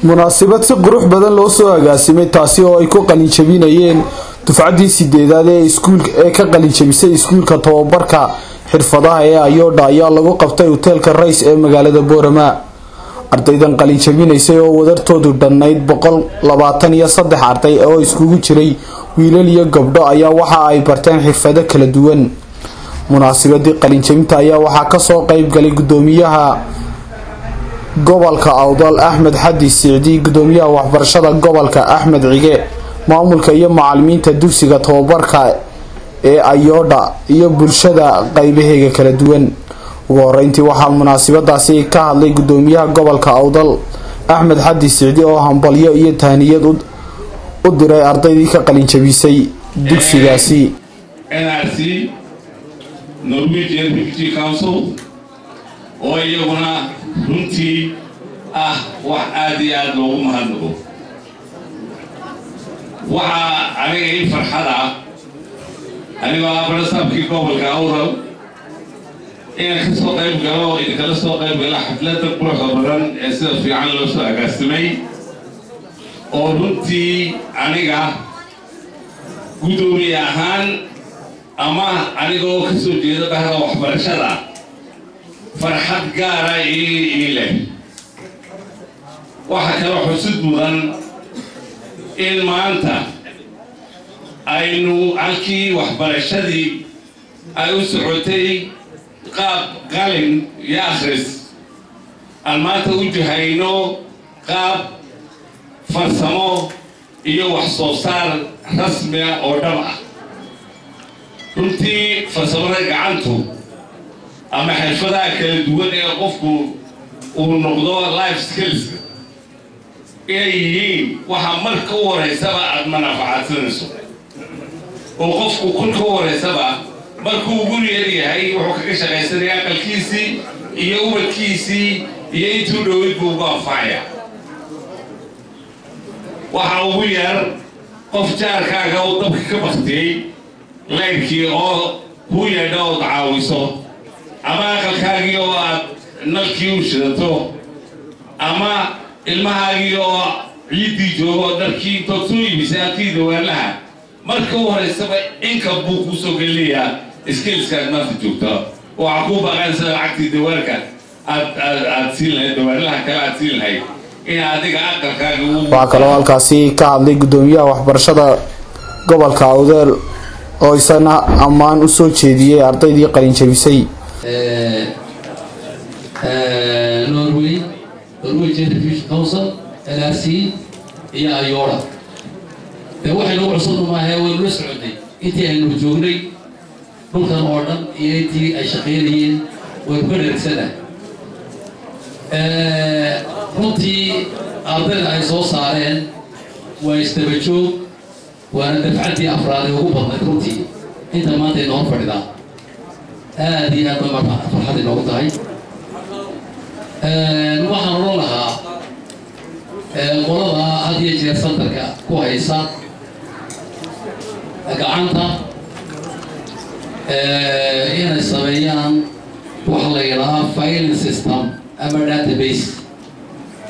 munaasabad si qurux badan loo soo agaasimay taasi oo ay ku qalin jabinayeen dufcadii 8aad ee iskuulka ee ka qalin jabisay iskuulka tababarka xirfadaha ee Ayodha ayaa lagu qabtay hotelka Rays ee magaalada Boorama. ardaydan qalin jabinaysay oo wadartoodu dhannayd 123 arday oo iskugu jiray wiilal iyo gabdho ayaa waxa ay barteen xirfado kala duwan. munaasabadii qalin jabinta ayaa waxa ka soo qayb galay gudoomiyaha gobolka Awdal Axmed Xadi Sicdi, gudoomiyaha waxbarashada gobolka Axmed Cige, maamulka iyo macallimiinta dugsiga tababarka ee Ayodha iyo bulshada qaybaheega kala duwan. ugu horeyntii waxaa munaasabadaasi ka hadlay gudoomiyaha gobolka Awdal Axmed Xadi Sicdi oo hambalyo iyo tahniyad u diray ardaydii ka qalin jabisay dugsigaasi. NRC Norwegian Refugee Council oo iyaguna runtii wax aad iyo aad loogu mahadnaqo. waxa aniga ii farxad ah anigoo barasabkii gobolka Awdal inaan ka soo qayb galo idinkala soo qayb gala xafladda quruxda badan ee sida fiican loo soo agaasimay oo runtii aniga gudoomiye ahaan ama anigoo ka soo jeeda bahda waxbarashada farxad gaara ii leh. waxa kale xusid mudan in maanta aynu halkii waxbarashadii ay u socotay qaab qalin iyo akhris aan maanta u jahayno qaab farsamo iyo wax soo saar rasmi ah oo dhab ah. runtii farsamada gacantu ama xirfadaha kala duwan ee qofku uu noqdo life skills inay yihiin waxa marka u horeysaba aad manafacadsanayso oo qofku kulka u horeysaba markuu ugu yeeryahay wuxuu kaga shaqaysanaya aqalkiisii iyo ubadkiisii iyo intuu dhowid buu ugu anfacaya. waxa ugu yar qof jaarkaaga oo dabka ka baktiyey layrkii oo ku yeedha ood caawiso ama aqalkaagii oo aad nalkii u shidato ama ilmahaagii oo ciiddii joogo dharkii intood soo iibisay halkii dawaalaha marka u horeysaba inka buu ku soo gelinayaa skillskaad maanta joogta waxaa kuu baqaansa lacagtii dawaalka aad siin lahayd dawaalaha kale aad siin lahayd in adiga aqalkaaga waxaa kaloo halkaasi ka hadlay gudoomiyaha waxbarashada gobolka Awdal oo isna ammaan u soo jeediyay ardaydii qalin jabisay. Norwegian Refugee Council NRC iyo Ayodha waxaynu cusub maahay way la socday intii aynu joognay dhulkan oo dhan iyo intii ay shaqeynayeen way ku dheersanaa. runtii ardayda ay soo saareen way istaba joog waana dafcadii afraad ee ugu badnayd runtii inta maanta inoo fadhidaa aad iyo aad farxad inoogu tahay. waxaan oran lahaa qolada had iyo jeer santarka ku haysa gacanta inay sameeyaan waxa la yidhahaa filing system ama database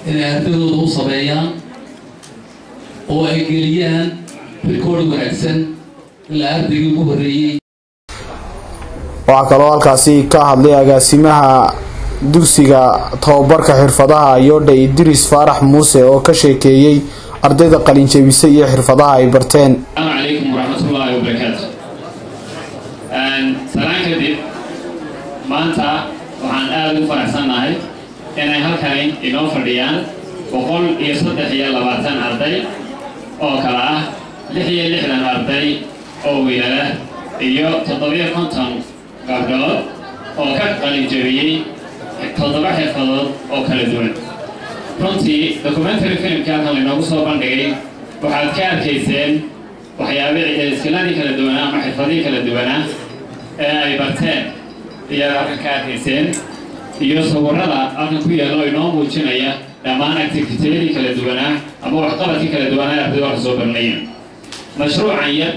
inay ardaydooda u sameeyaan oo ay geliyaan rikoodh wanaagsan ilaa ardaygii ugu horreeyey. waxaa kaloo halkaasi ka hadlay agaasimaha dugsiga tababarka xirfadaha Ayodha Idris Farax Muuse oo ka sheekeeyay ardayda qalin jabisay iyo xirfadaha ay barteen. Assalamu alaykum wa rahmatullahi wa barakatuh. Salaan kadib maanta waxaan aad u faraxsanahay inay halkan inoo fadhiyaan 123 arday oo kala ah 66 arday oo wiilal ah iyo 750 gabdhood oo ka qalin jabiyay 7 xirfadood oo kala duwan. runtii documentary filmka halkan inoogu soo bandhigay waxaad ka arkayseen waxyaabaha iskilladii kala duwanaa ama xirfadihii kala duwanaa ee ay barteen iyaga halkan ka arkayseen iyo sawirrada halkan ku yaalla oo inoo muujinaya dhammaan activitiyadii kala duwanaa ama waxqabadkii kala duwanaa ardayda wax soo baranayeen. mashruucan yar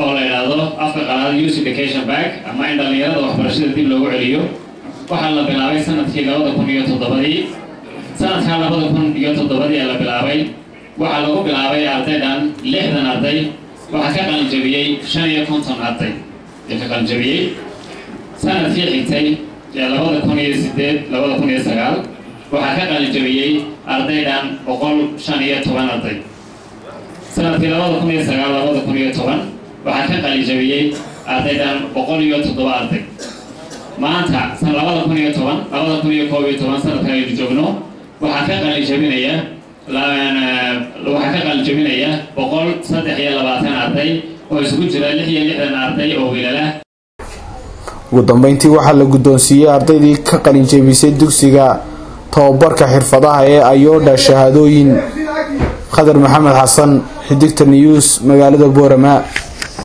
oo la yidhaahdo afka qalaad Youth Education Bank ama in dhalinyarada waxbarashada dib loogu celiyo waxaa la bilaabay sanadkii 2007 sanadkan 2007 waxaa lagu bilaabay ardaydan 60 arday waxaa ka qalin jabiyey 55 arday ee ka qalin jabiyey sanadkii xigtay 2008 2009 waxaa ka qalin jabiyey ardaydan 115 arday sanadkii 2009 2010 waxaa ka qalin jabiyey ardaydan 107 arday maanta san 2010 2011 sanadka aynu joogno waxaa ka qalin jabinaya 123 arday oo isugu jira 66 arday oo wiilal ah. ugu dambeyntii waxaa la guddoonsiiyay ardaydii ka qalin jabisay dugsiga tababarka xirfadaha ee Ayodha shahaadooyin. Khadar Maxamed Xasan, Xidigta News, magaalada Boorama.